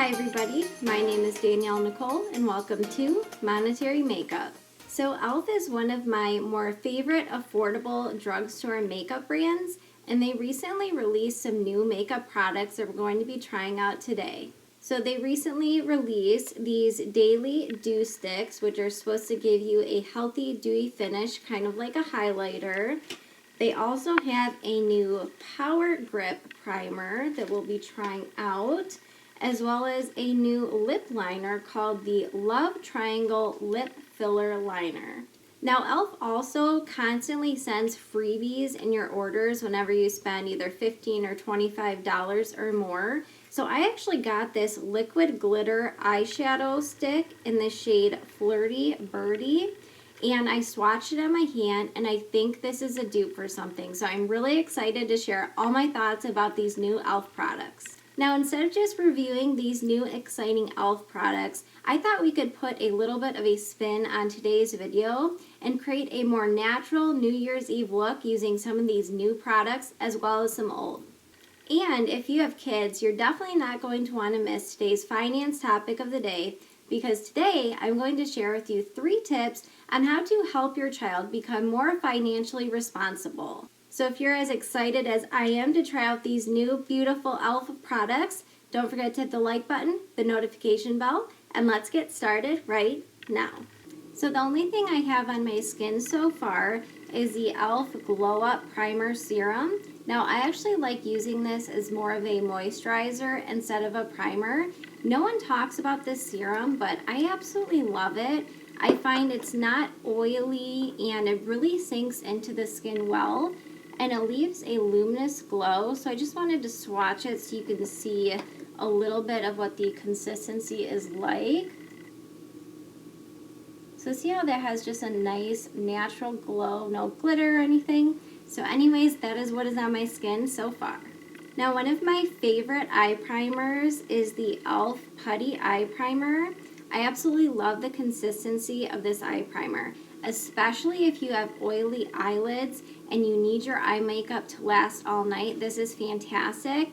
Hi everybody, my name is Danielle Nicole and welcome to Monetary Makeup. So e.l.f. is one of my more favorite affordable drugstore makeup brands, and they recently released some new makeup products that we're going to be trying out today. So they recently released these Daily Dew Sticks, which are supposed to give you a healthy dewy finish, kind of like a highlighter. They also have a new Power Grip Primer that we'll be trying out, as well as a new lip liner called the Love Triangle Lip Filler Liner. Now e.l.f. also constantly sends freebies in your orders whenever you spend either $15 or $25 or more. So I actually got this Liquid Glitter Eyeshadow stick in the shade Flirty Birdie, and I swatched it on my hand, and I think this is a dupe for something. So I'm really excited to share all my thoughts about these new e.l.f. products. Now, instead of just reviewing these new exciting e.l.f. products, I thought we could put a little bit of a spin on today's video and create a more natural New Year's Eve look using some of these new products as well as some old. And if you have kids, you're definitely not going to want to miss today's finance topic of the day, because today I'm going to share with you 3 tips on how to help your child become more financially responsible. So if you're as excited as I am to try out these new beautiful e.l.f. products, don't forget to hit the like button, the notification bell, and let's get started right now. So the only thing I have on my skin so far is the e.l.f. Glow Up Primer Serum. Now I actually like using this as more of a moisturizer instead of a primer. No one talks about this serum, but I absolutely love it. I find it's not oily and it really sinks into the skin well, and it leaves a luminous glow. So I just wanted to swatch it so you can see a little bit of what the consistency is like. So see how that has just a nice natural glow, no glitter or anything. So anyways, that is what is on my skin so far. Now, one of my favorite eye primers is the e.l.f. Putty Eye Primer. I absolutely love the consistency of this eye primer, especially if you have oily eyelids and you need your eye makeup to last all night. This is fantastic.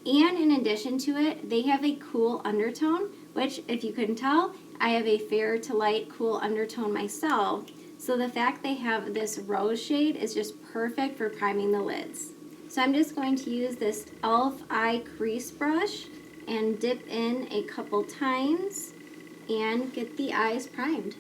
And in addition to it, they have a cool undertone, which, if you couldn't tell, I have a fair to light cool undertone myself. So the fact they have this rose shade is just perfect for priming the lids. So I'm just going to use this e.l.f. Eye Crease Brush and dip in a couple times and get the eyes primed.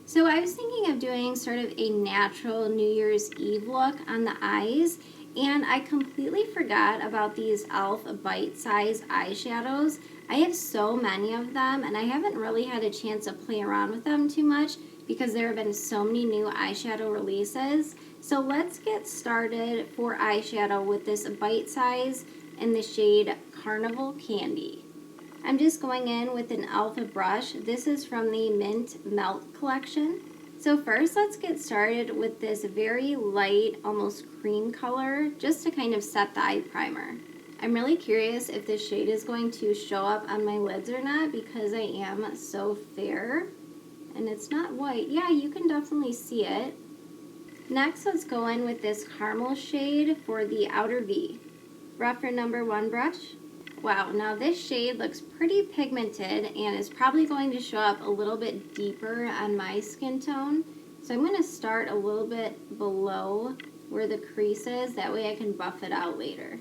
So I was thinking of doing sort of a natural New Year's Eve look on the eyes, and I completely forgot about these e.l.f. bite-size eyeshadows. I have so many of them, and I haven't really had a chance to play around with them too much because there have been so many new eyeshadow releases. So let's get started for eyeshadow with this bite size in the shade Carnival Candy. I'm just going in with an e.l.f. brush. This is from the Mint Melt collection. So first, let's get started with this very light, almost cream color, just to kind of set the eye primer. I'm really curious if this shade is going to show up on my lids or not, because I am so fair. And it's not white. Yeah, you can definitely see it. Next, let's go in with this caramel shade for the outer V. Rougher number 1 brush. Wow, now this shade looks pretty pigmented and is probably going to show up a little bit deeper on my skin tone. So I'm going to start a little bit below where the crease is. That way I can buff it out later.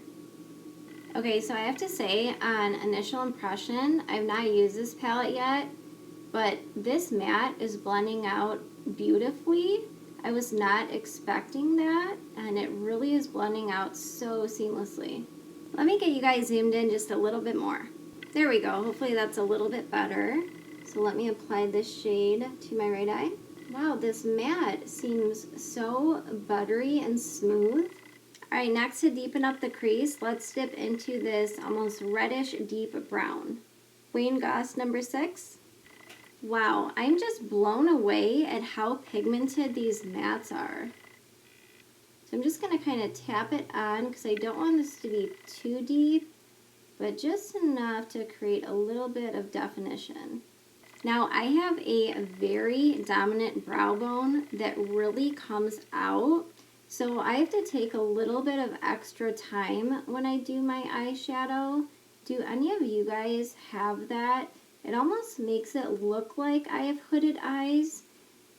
Okay, so I have to say, on initial impression, I've not used this palette yet, but this matte is blending out beautifully. I was not expecting that, and it really is blending out so seamlessly. Let me get you guys zoomed in just a little bit more. There we go. Hopefully that's a little bit better. So let me apply this shade to my right eye. Wow, this matte seems so buttery and smooth. All right, next, to deepen up the crease, let's dip into this almost reddish deep brown. Wayne Goss number 6. Wow, I'm just blown away at how pigmented these mattes are. So I'm just going to kind of tap it on because I don't want this to be too deep, but just enough to create a little bit of definition. Now I have a very dominant brow bone that really comes out, so I have to take a little bit of extra time when I do my eyeshadow Do any of you guys have that? It almost makes it look like I have hooded eyes.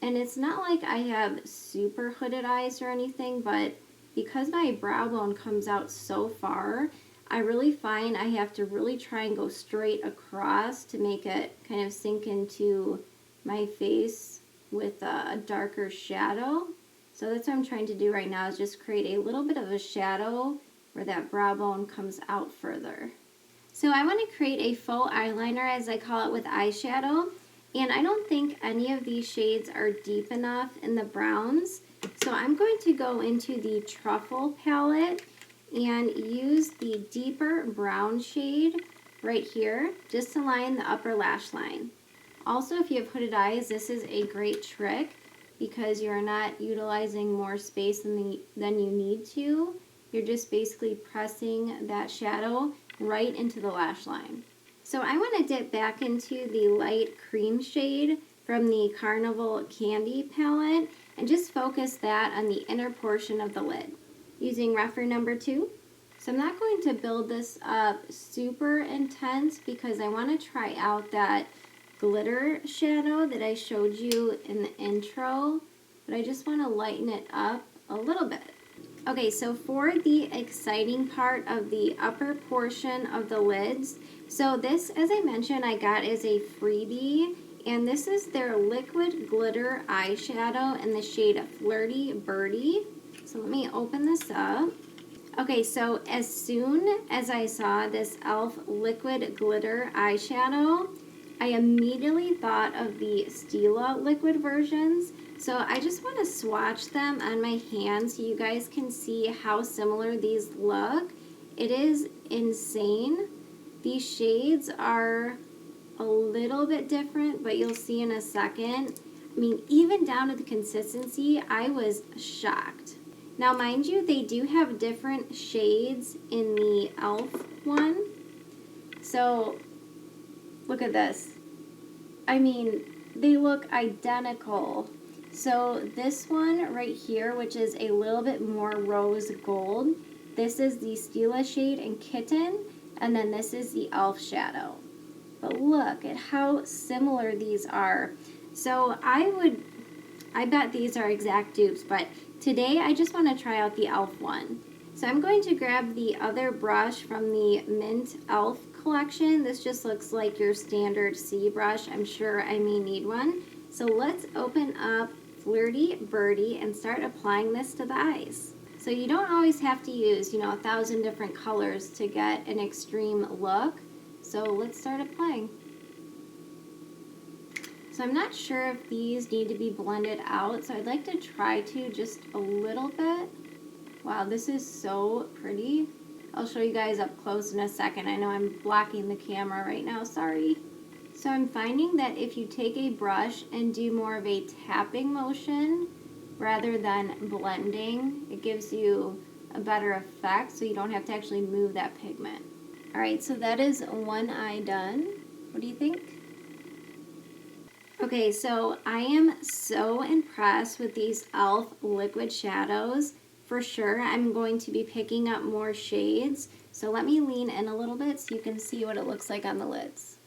And it's not like I have super hooded eyes or anything, but because my brow bone comes out so far, I really find I have to really try and go straight across to make it kind of sink into my face with a darker shadow. So that's what I'm trying to do right now, is just create a little bit of a shadow where that brow bone comes out further. So I want to create a faux eyeliner, as I call it, with eyeshadow. And I don't think any of these shades are deep enough in the browns. So I'm going to go into the Truffle palette and use the deeper brown shade right here, just to line the upper lash line. Also, if you have hooded eyes, this is a great trick because you're not utilizing more space than you need to. You're just basically pressing that shadow right into the lash line. So I want to dip back into the light cream shade from the Carnival Candy palette and just focus that on the inner portion of the lid using reference number 2. So I'm not going to build this up super intense because I want to try out that glitter shadow that I showed you in the intro, but I just want to lighten it up a little bit. Okay, so for the exciting part of the upper portion of the lids, so this, as I mentioned, I got as a freebie, and this is their Liquid Glitter Eyeshadow in the shade Flirty Birdie. So let me open this up. Okay, so as soon as I saw this e.l.f. Liquid Glitter Eyeshadow, I immediately thought of the Stila liquid versions. So I just want to swatch them on my hand so you guys can see how similar these look. It is insane. These shades are a little bit different, but you'll see in a second. I mean, even down to the consistency, I was shocked. Now, mind you, they do have different shades in the e.l.f. one. So, look at this. I mean, they look identical. So this one right here, which is a little bit more rose gold, this is the Stila shade in Kitten, and then this is the e.l.f. shadow. But look at how similar these are. So I bet these are exact dupes, but today I just want to try out the e.l.f. one. So I'm going to grab the other brush from the Mint e.l.f. collection. This just looks like your standard C brush. I'm sure I may need one. So let's open up Flirty Birdie and start applying this to the eyes. So you don't always have to use, 1,000 different colors to get an extreme look. So let's start applying. So I'm not sure if these need to be blended out, so I'd like to try to just a little bit. Wow, this is so pretty. I'll show you guys up close in a second. I know I'm blocking the camera right now, sorry. So I'm finding that if you take a brush and do more of a tapping motion rather than blending, it gives you a better effect so you don't have to actually move that pigment. Alright, so that is one eye done. What do you think? Okay, so I am so impressed with these e.l.f. liquid shadows. For sure, I'm going to be picking up more shades. So let me lean in a little bit so you can see what it looks like on the lids.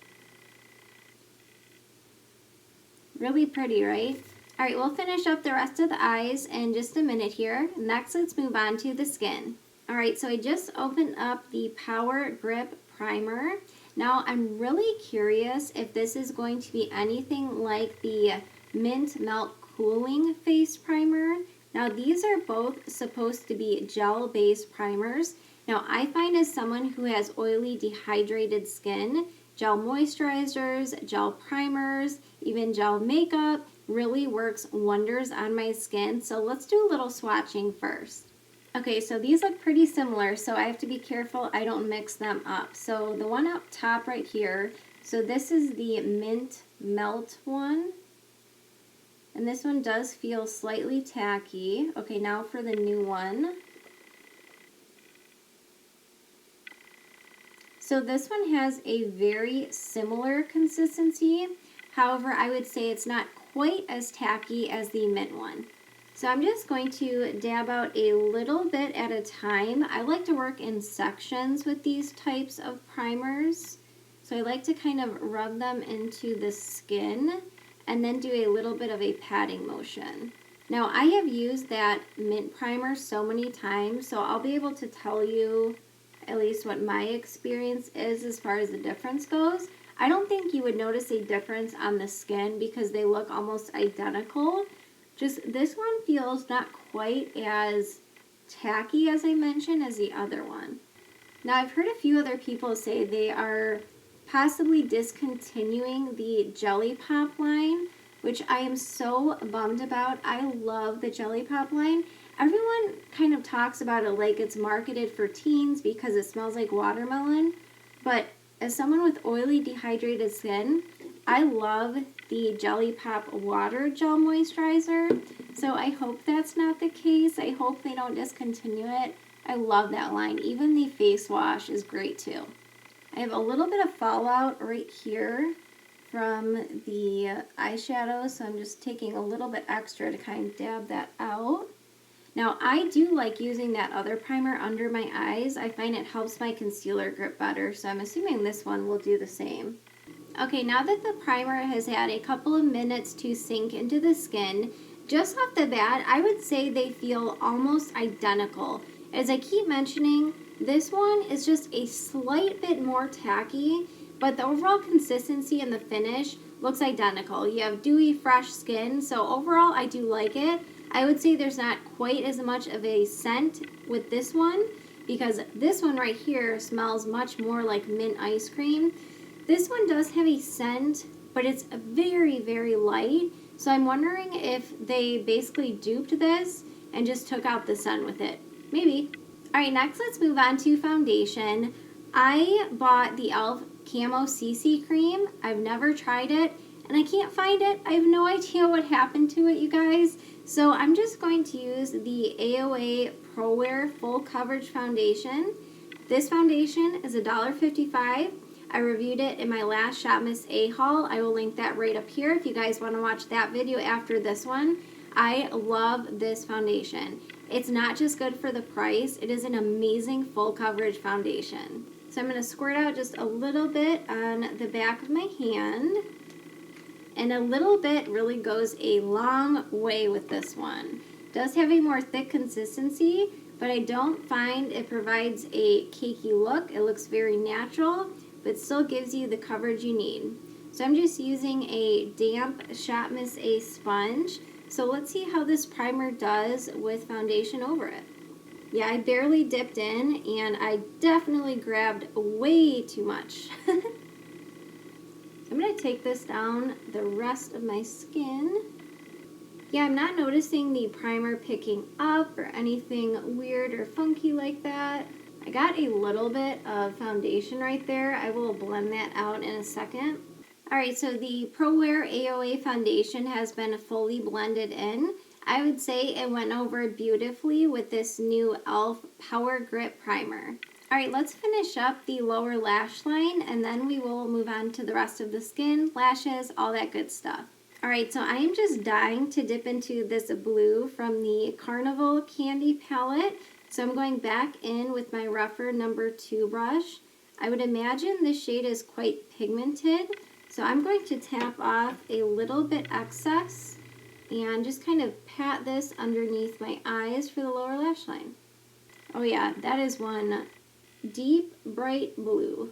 Really pretty, right? Alright, we'll finish up the rest of the eyes in just a minute here. Next, let's move on to the skin. Alright, so I just opened up the Power Grip Primer. Now, I'm really curious if this is going to be anything like the Mint Melt Cooling Face Primer. Now, these are both supposed to be gel-based primers. Now, I find as someone who has oily, dehydrated skin, gel moisturizers, gel primers, even gel makeup really works wonders on my skin. So let's do a little swatching first. Okay, so these look pretty similar, so I have to be careful I don't mix them up. So the one up top right here, so this is the Mint Melt one. And this one does feel slightly tacky. Okay, now for the new one. So this one has a very similar consistency. However, I would say it's not quite as tacky as the Mint one. So I'm just going to dab out a little bit at a time. I like to work in sections with these types of primers. So I like to kind of rub them into the skin and then do a little bit of a patting motion. Now I have used that mint primer so many times, so I'll be able to tell you at least what my experience is as far as the difference goes. I don't think you would notice a difference on the skin because they look almost identical. Just this one feels not quite as tacky, as I mentioned, as the other one. Now I've heard a few other people say they are possibly discontinuing the Jelly Pop line, which I am so bummed about. I love the Jelly Pop line. Everyone kind of talks about it like it's marketed for teens because it smells like watermelon, but as someone with oily, dehydrated skin, I love the Jelly Pop Water Gel Moisturizer, so I hope that's not the case. I hope they don't discontinue it. I love that line. Even the face wash is great too. I have a little bit of fallout right here from the eyeshadow, so I'm just taking a little bit extra to kind of dab that out. Now I do like using that other primer under my eyes. I find it helps my concealer grip better, so I'm assuming this one will do the same. Okay, now that the primer has had a couple of minutes to sink into the skin, just off the bat, I would say they feel almost identical. As I keep mentioning, this one is just a slight bit more tacky, but the overall consistency and the finish looks identical. You have dewy, fresh skin, so overall I do like it. I would say there's not quite as much of a scent with this one because this one right here smells much more like mint ice cream. This one does have a scent, but it's very, very light. So I'm wondering if they basically duped this and just took out the scent with it. Maybe. All right, next let's move on to foundation. I bought the e.l.f. Camo CC cream. I've never tried it and I can't find it. I have no idea what happened to it, you guys. So I'm just going to use the AOA Pro Wear Full Coverage Foundation. This foundation is $1.55. I reviewed it in my last Shop Miss A haul. I will link that right up here if you guys want to watch that video after this one. I love this foundation. It's not just good for the price, it is an amazing full coverage foundation. So I'm going to squirt out just a little bit on the back of my hand. And a little bit really goes a long way with this one. It does have a more thick consistency, but I don't find it provides a cakey look. It looks very natural, but still gives you the coverage you need. So I'm just using a damp Shop Miss A sponge. So let's see how this primer does with foundation over it. Yeah, I barely dipped in and I definitely grabbed way too much. I'm going to take this down the rest of my skin. Yeah, I'm not noticing the primer picking up or anything weird or funky like that. I got a little bit of foundation right there. I will blend that out in a second. Alright, so the Pro Wear AOA foundation has been fully blended in. I would say it went over beautifully with this new e.l.f. Power Grip Primer. Alright, let's finish up the lower lash line and then we will move on to the rest of the skin, lashes, all that good stuff. Alright, so I am just dying to dip into this blue from the Carnival Candy Palette. So I'm going back in with my rougher number 2 brush. I would imagine this shade is quite pigmented. So I'm going to tap off a little bit excess and just kind of pat this underneath my eyes for the lower lash line. Oh yeah, that is one deep, bright blue.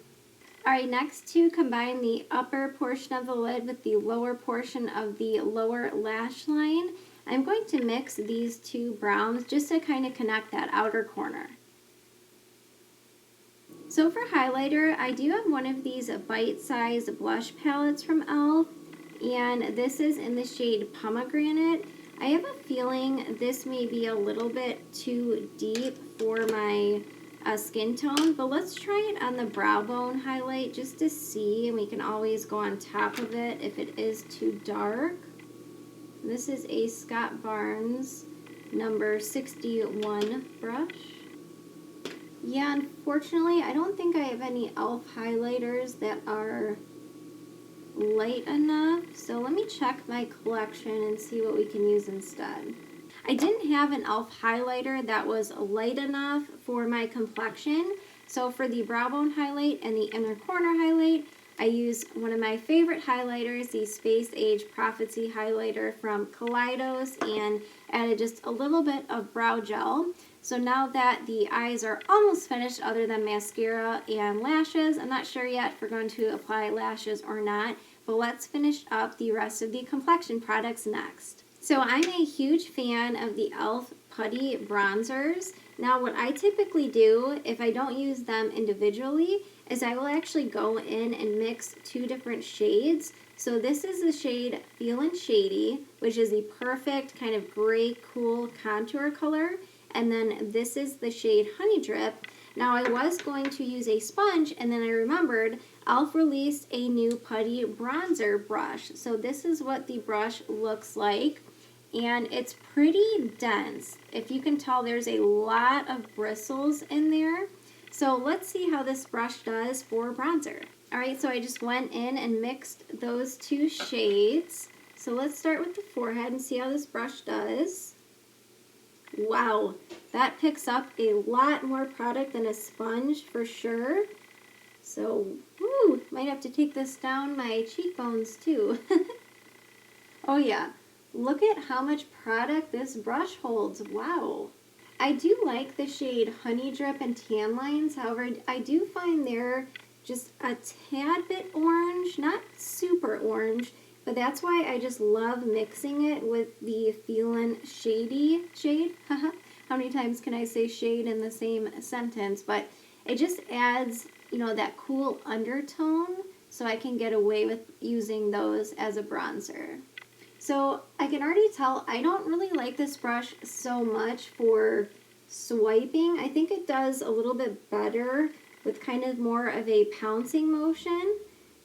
Alright, next to combine the upper portion of the lid with the lower portion of the lower lash line, I'm going to mix these two browns just to kind of connect that outer corner. So for highlighter, I do have one of these bite-sized blush palettes from e.l.f. and this is in the shade Pomegranate. I have a feeling this may be a little bit too deep for my skin tone, but let's try it on the brow bone highlight just to see, and we can always go on top of it if it is too dark. This is a Scott Barnes number 61 brush. Yeah, unfortunately, I don't think I have any e.l.f. highlighters that are light enough, so let me check my collection and see what we can use instead. I didn't have an e.l.f. highlighter that was light enough for my complexion. So for the brow bone highlight and the inner corner highlight, I used one of my favorite highlighters, the Space Age Prophecy highlighter from Kaleidos, and added just a little bit of brow gel. So now that the eyes are almost finished other than mascara and lashes, I'm not sure yet if we're going to apply lashes or not, but let's finish up the rest of the complexion products next. So I'm a huge fan of the e.l.f. Putty Bronzers. Now what I typically do, if I don't use them individually, is I will actually go in and mix two different shades. So this is the shade Feelin' Shady, which is the perfect kind of gray, cool contour color. And then this is the shade Honey Drip. Now I was going to use a sponge, and then I remembered e.l.f. released a new Putty Bronzer Brush. So this is what the brush looks like. And it's pretty dense. If you can tell, there's a lot of bristles in there. So let's see how this brush does for bronzer. Alright, so I just went in and mixed those two shades. So let's start with the forehead and see how this brush does. Wow, that picks up a lot more product than a sponge for sure. So, woo, might have to take this down my cheekbones too. Oh yeah. Look at how much product this brush holds. Wow. I do like the shade Honey Drip and Tan Lines. However, I do find they're just a tad bit orange. Not super orange, but that's why I just love mixing it with the Feelin' Shady shade. How many times can I say shade in the same sentence? But it just adds, you know, that cool undertone, so I can get away with using those as a bronzer. So I can already tell I don't really like this brush so much for swiping. I think it does a little bit better with kind of more of a pouncing motion,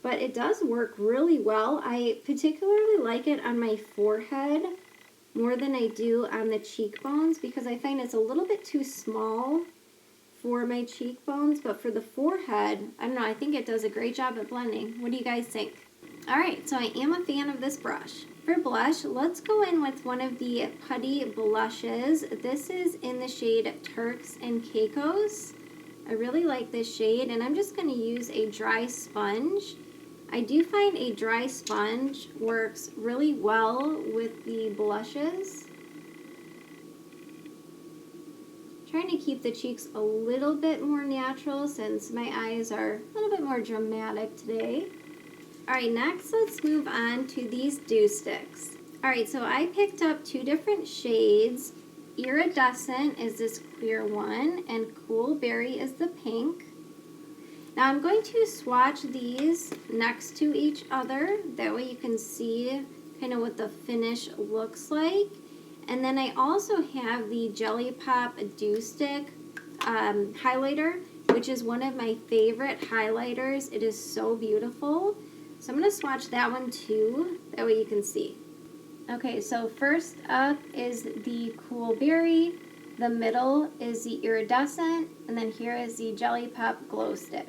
but it does work really well. I particularly like it on my forehead more than I do on the cheekbones because I find it's a little bit too small for my cheekbones, but for the forehead, I don't know, I think it does a great job at blending. What do you guys think? Alright, so I am a fan of this brush. For blush, let's go in with one of the Putty blushes. This is in the shade Turks and Caicos. I really like this shade, and I'm just going to use a dry sponge. I do find a dry sponge works really well with the blushes. Trying to keep the cheeks a little bit more natural since my eyes are a little bit more dramatic today. Alright, next let's move on to these dew sticks. Alright, so I picked up two different shades. Iridescent is this clear one, and Cool Berry is the pink. Now I'm going to swatch these next to each other. That way you can see kind of what the finish looks like. And then I also have the Jelly Pop Dew Stick highlighter, which is one of my favorite highlighters. It is so beautiful. So I'm going to swatch that one too, that way you can see. Okay, so first up is the Cool Berry, the middle is the Iridescent, and then here is the Jelly Pop Glow Stick.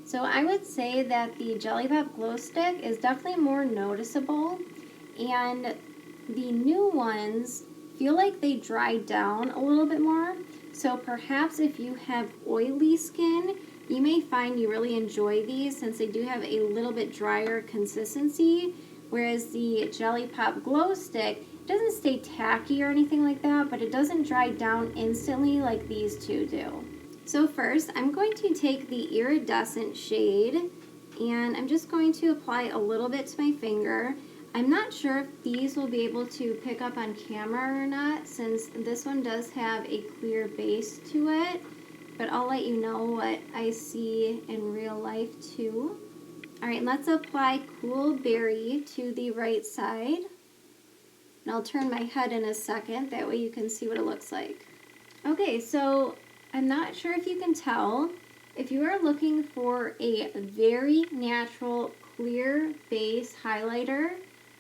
So I would say that the Jelly Pop Glow Stick is definitely more noticeable, and the new ones feel like they dry down a little bit more. So perhaps if you have oily skin, you may find you really enjoy these since they do have a little bit drier consistency, whereas the Jelly Pop Glow Stick doesn't stay tacky or anything like that, but it doesn't dry down instantly like these two do. So first, I'm going to take the Iridescent shade, and I'm just going to apply a little bit to my finger. I'm not sure if these will be able to pick up on camera or not, since this one does have a clear base to it, but I'll let you know what I see in real life too. Alright, let's apply Cool Berry to the right side. And I'll turn my head in a second, that way you can see what it looks like. Okay, so I'm not sure if you can tell, if you are looking for a very natural, clear base highlighter,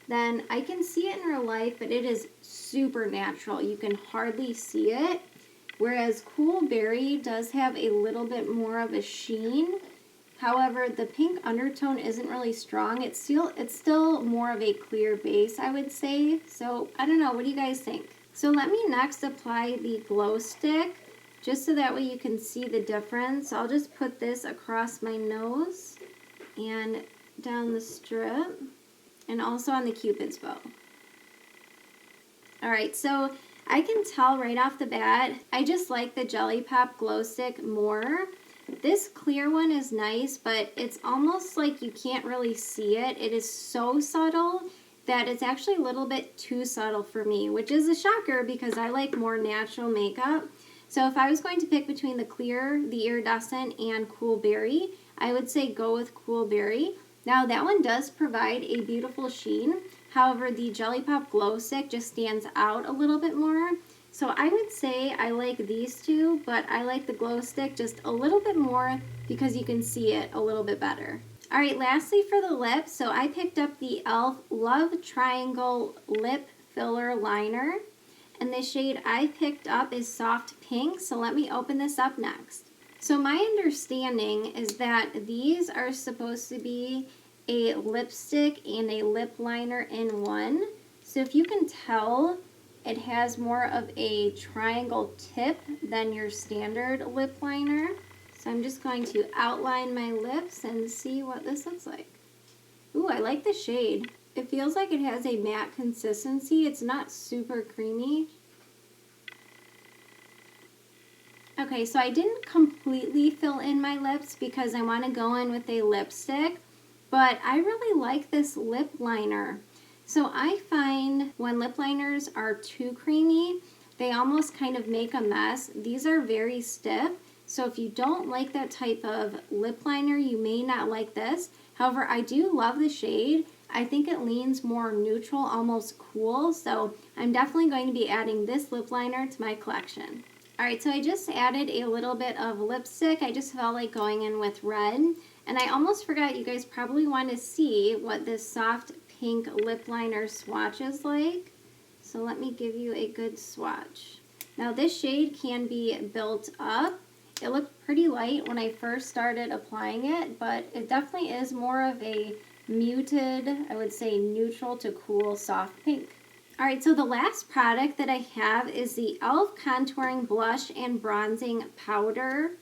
then I can see it in real life, but it is super natural. You can hardly see it. Whereas Cool Berry does have a little bit more of a sheen, However, the pink undertone isn't really strong. It's still more of a clear base, I would say. So I don't know, what do you guys think? So let me next apply the glow stick, just so that way you can see the difference. I'll just put this across my nose and down the strip, and also on the Cupid's bow. Alright, so I can tell right off the bat, I just like the Jelly Pop glow stick more. This clear one is nice, but it's almost like you can't really see it. It is so subtle that it's actually a little bit too subtle for me, which is a shocker because I like more natural makeup. So if I was going to pick between the clear, the iridescent, and Cool Berry, I would say go with Cool Berry. Now that one does provide a beautiful sheen. However, the Jelly Pop glow stick just stands out a little bit more. So I would say I like these two, but I like the glow stick just a little bit more because you can see it a little bit better. Alright, lastly for the lips, so I picked up the e.l.f. Love Triangle Lip Filler Liner. And the shade I picked up is Soft Pink, so let me open this up next. So my understanding is that these are supposed to be a lipstick and a lip liner in one. So if you can tell, it has more of a triangle tip than your standard lip liner. So I'm just going to outline my lips and see what this looks like. Ooh, I like the shade. It feels like it has a matte consistency. It's not super creamy. Okay, so I didn't completely fill in my lips because I want to go in with a lipstick, but I really like this lip liner. So I find when lip liners are too creamy, they almost kind of make a mess. These are very stiff, so if you don't like that type of lip liner, you may not like this. However, I do love the shade. I think it leans more neutral, almost cool, so I'm definitely going to be adding this lip liner to my collection. Alright, so I just added a little bit of lipstick. I just felt like going in with red. And I almost forgot, you guys probably want to see what this soft pink lip liner swatch is like. So let me give you a good swatch. Now this shade can be built up. It looked pretty light when I first started applying it, but it definitely is more of a muted, I would say neutral to cool soft pink. Alright, so the last product that I have is the e.l.f. Contouring Blush and Bronzing Powder.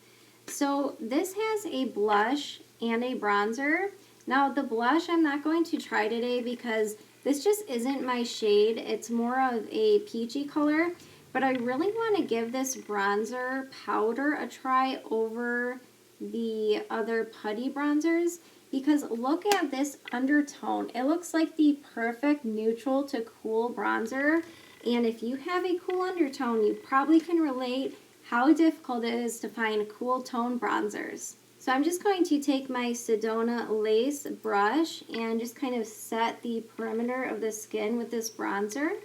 So this has a blush and a bronzer. Now the blush I'm not going to try today because this just isn't my shade. It's more of a peachy color, but I really want to give this bronzer powder a try over the other putty bronzers because look at this undertone. It looks like the perfect neutral to cool bronzer, and if you have a cool undertone, you probably can relate how difficult it is to find cool tone bronzers. So I'm just going to take my Sedona Lace brush and just kind of set the perimeter of the skin with this bronzer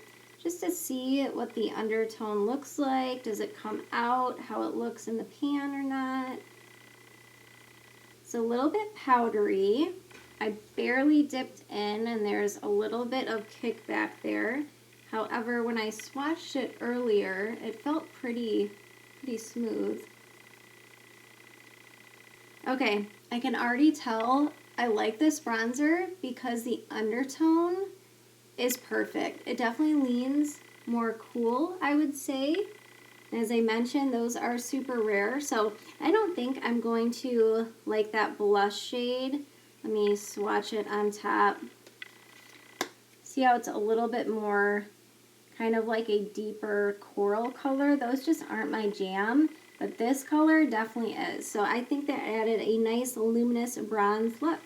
just to see what the undertone looks like. Does it come out, how it looks in the pan or not? It's a little bit powdery. I barely dipped in and there's a little bit of kickback there. However, when I swatched it earlier, it felt pretty smooth. Okay, I can already tell I like this bronzer because the undertone is perfect. It definitely leans more cool, I would say. As I mentioned, those are super rare, so I don't think I'm going to like that blush shade. Let me swatch it on top. See how it's a little bit more kind of like a deeper coral color? Those just aren't my jam, but this color definitely is. So I think that added a nice luminous bronze look.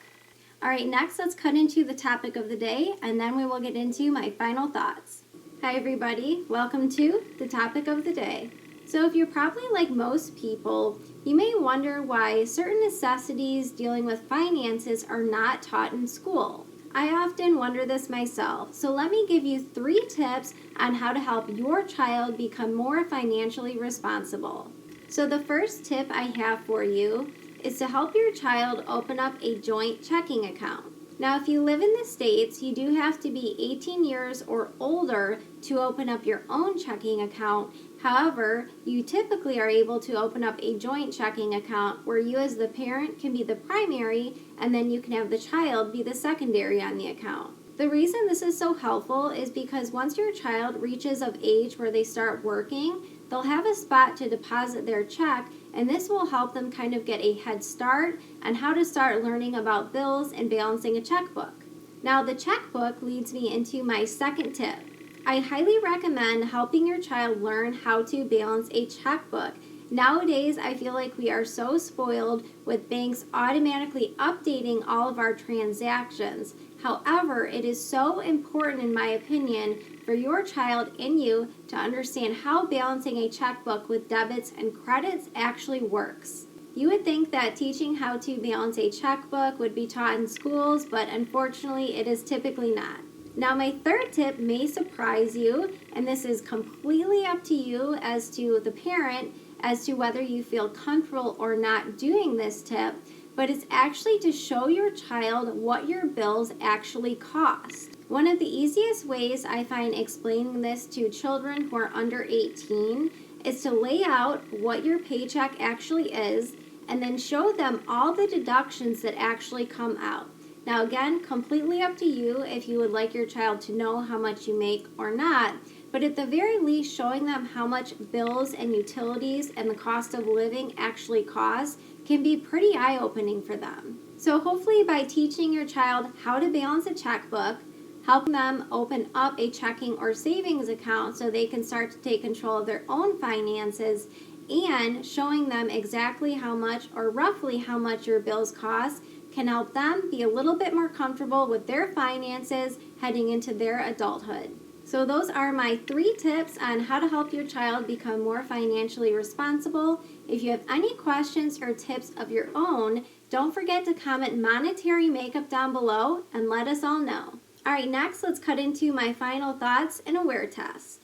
Alright, next let's cut into the topic of the day, and then we will get into my final thoughts. Hi everybody, welcome to the topic of the day. So if you're probably like most people, you may wonder why certain necessities dealing with finances are not taught in school. I often wonder this myself, so let me give you 3 tips on how to help your child become more financially responsible. So the first tip I have for you is to help your child open up a joint checking account. Now, if you live in the States, you do have to be 18 years or older to open up your own checking account. However, you typically are able to open up a joint checking account where you as the parent can be the primary and then you can have the child be the secondary on the account. The reason this is so helpful is because once your child reaches of age where they start working, they'll have a spot to deposit their check, and this will help them kind of get a head start on how to start learning about bills and balancing a checkbook. Now, the checkbook leads me into my second tip. I highly recommend helping your child learn how to balance a checkbook. Nowadays, I feel like we are so spoiled with banks automatically updating all of our transactions. However, it is so important, in my opinion, for your child and you to understand how balancing a checkbook with debits and credits actually works. You would think that teaching how to balance a checkbook would be taught in schools, but unfortunately, it is typically not. Now, my third tip may surprise you, and this is completely up to you as to the parent as to whether you feel comfortable or not doing this tip, but it's actually to show your child what your bills actually cost. One of the easiest ways I find explaining this to children who are under 18 is to lay out what your paycheck actually is and then show them all the deductions that actually come out. Now again, completely up to you if you would like your child to know how much you make or not, but at the very least showing them how much bills and utilities and the cost of living actually cost can be pretty eye-opening for them. So hopefully by teaching your child how to balance a checkbook, helping them open up a checking or savings account so they can start to take control of their own finances, and showing them exactly how much or roughly how much your bills cost can help them be a little bit more comfortable with their finances heading into their adulthood. So those are my 3 tips on how to help your child become more financially responsible. If you have any questions or tips of your own, don't forget to comment monetary makeup down below and let us all know. Alright, next let's cut into my final thoughts and a wear test.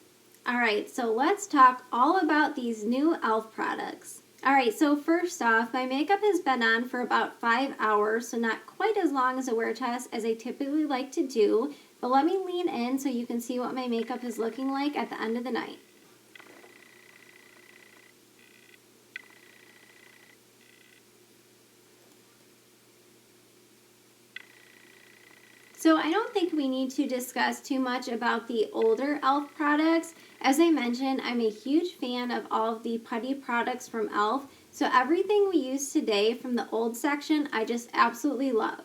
Alright, so let's talk all about these new e.l.f. products. Alright, so first off, my makeup has been on for about 5 hours, so not quite as long as a wear test as I typically like to do, but let me lean in so you can see what my makeup is looking like at the end of the night. So I don't think we need to discuss too much about the older e.l.f. products. As I mentioned, I'm a huge fan of all of the putty products from e.l.f., so everything we use today from the old section I just absolutely love.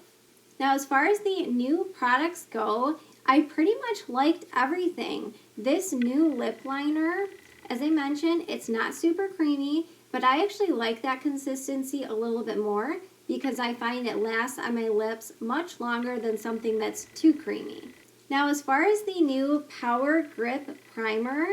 Now as far as the new products go, I pretty much liked everything. This new lip liner, as I mentioned, it's not super creamy, but I actually like that consistency a little bit more because I find it lasts on my lips much longer than something that's too creamy. Now as far as the new Power Grip Primer,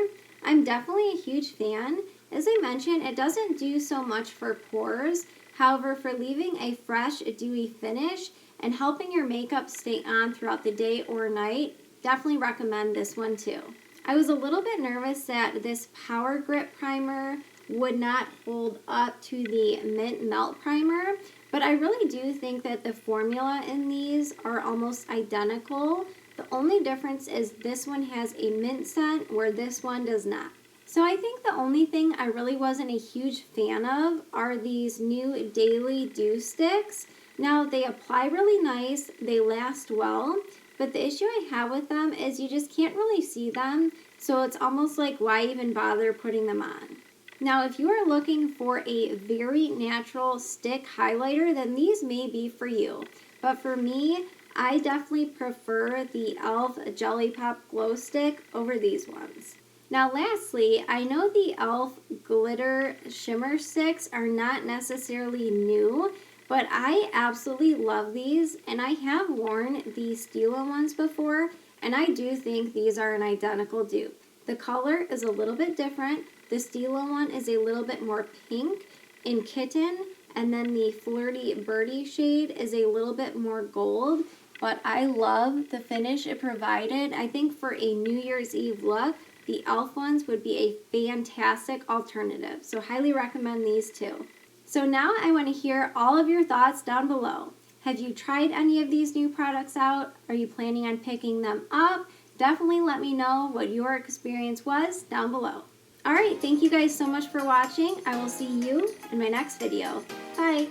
I'm definitely a huge fan. As I mentioned, it doesn't do so much for pores. However, for leaving a fresh, dewy finish and helping your makeup stay on throughout the day or night, definitely recommend this one too. I was a little bit nervous that this Power Grip Primer would not hold up to the Mint Melt Primer, but I really do think that the formula in these are almost identical. The only difference is this one has a mint scent where this one does not. So I think the only thing I really wasn't a huge fan of are these new Daily Dew Sticks. Now they apply really nice, they last well, but the issue I have with them is you just can't really see them, so it's almost like why even bother putting them on. Now if you are looking for a very natural stick highlighter, then these may be for you. But for me, I definitely prefer the e.l.f. Jelly Pop Glow Stick over these ones. Now lastly, I know the e.l.f. Glitter Shimmer Sticks are not necessarily new, but I absolutely love these, and I have worn the Stila ones before, and I do think these are an identical dupe. The color is a little bit different. The Stila one is a little bit more pink in kitten, and then the Flirty Birdie shade is a little bit more gold, but I love the finish it provided. I think for a New Year's Eve look, the e.l.f. ones would be a fantastic alternative, so highly recommend these too. So now I want to hear all of your thoughts down below. Have you tried any of these new products out? Are you planning on picking them up? Definitely let me know what your experience was down below. Alright, thank you guys so much for watching. I will see you in my next video. Bye!